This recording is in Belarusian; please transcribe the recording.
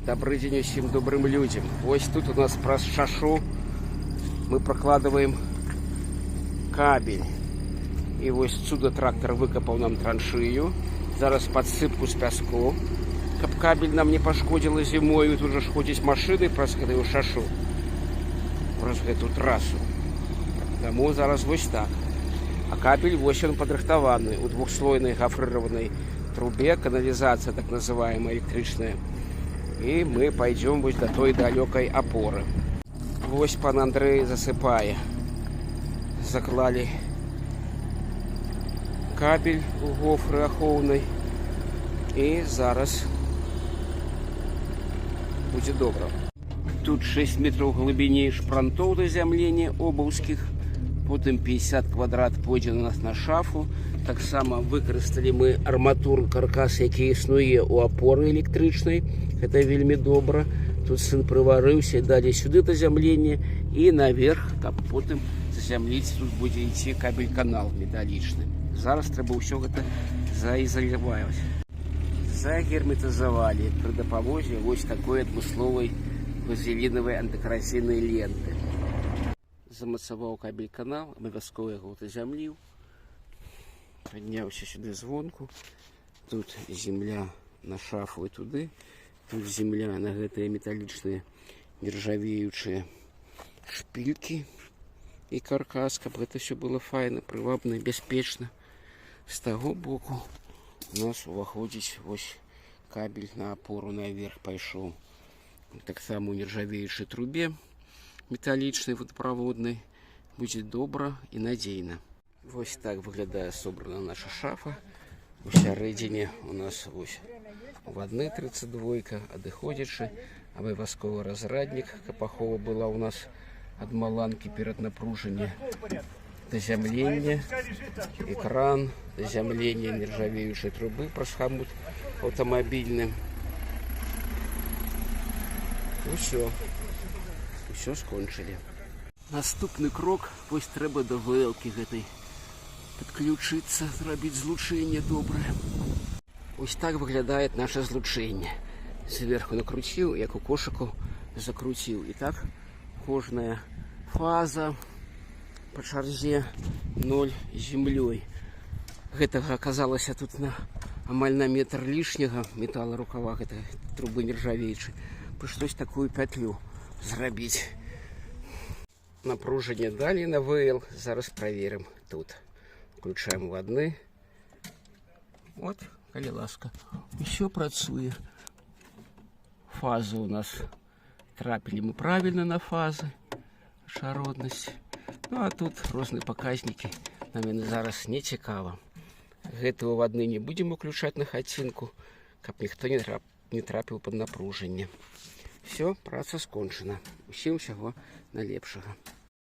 Добрый день всем добрым людям. Вот тут у нас про шашу мы прокладываем кабель. И вот отсюда трактор выкопал нам траншею. Зараз подсыпку с песку. Каб кабель нам не пошкодило зимой. Тут же ходить машины праз эту шашу. Праз эту трассу. Тому зараз вот так. А кабель вот он подрыхтованный. У двухслойной гофрированной трубе. Канализация так называемая электричная. И мы пойдем вот до той далекой опоры. Вот пан Андрей засыпая. Заклали кабель у гофры ахоўнай. И зараз будет добро. Тут 6 метров глубине шпрантов до зямления обовских. Потом 50 квадрат пойдет у нас на шафу. Так само выкористали мы арматуру каркас, який існує у опоры электричной. Это вельми добро. Тут сын приварился, дали сюда заземление и наверх, каб потом заземлить, тут будет идти кабель-канал металличный. Зараз треба все это заизолировать. Загерметизовали при допомоге вот такой адмысловой вазелиновой антикоррозийной ленты. Замацаваў кабель-канал, абавязкова яго заземліў. Поднялся сюда звонку. Тут земля на шафу и туды. Тут земля на гэтые металличные нержавеючие шпильки и каркас, каб это все было файно, прывабна, бяспечна. С того боку у нас уваходзіць вось кабель на опору наверх пайшоў. Так само у нержавеючей трубе металличной водопроводной будет добро и надейно. Вот так выглядает собрана наша шафа. У сярэдзіне у нас вось вадны 32, адыходзячы, абавязковы разраднік, каб ахова была у нас ад маланкі перад напружаннем. Дазямлення, экран, дазямлення нержавеючай трубы праз хамут аўтамабільны. Усё скончылі. Наступны крок, вось трэба да вэлкі гэтай подключиться, зрабіць злучэнне добрае. Ось так выглядает наше злучэнне. Сверху накрутил, як у кошыку закрутил. И так кожная фаза по чарзе 0 землей. Гэтага аказалася тут на амаль на метр лишняга металла рукава гэтай трубы нержавеючай. Прышлось такую петлю зрабіць. Напружение дали на ВЛ. Зараз проверим тут. Включаем вадны. Вот, калі ласка. Еще працуе. Фазы у нас трапили мы правильно на фазы. Шародность. Ну а тут розныя паказнікі. Нам яны зараз не цікава. Гэтыя вадны не будем уключать на хацінку, каб ніхто не трапіў под напружанне. Все, праца скончана. Усім усяго найлепшага.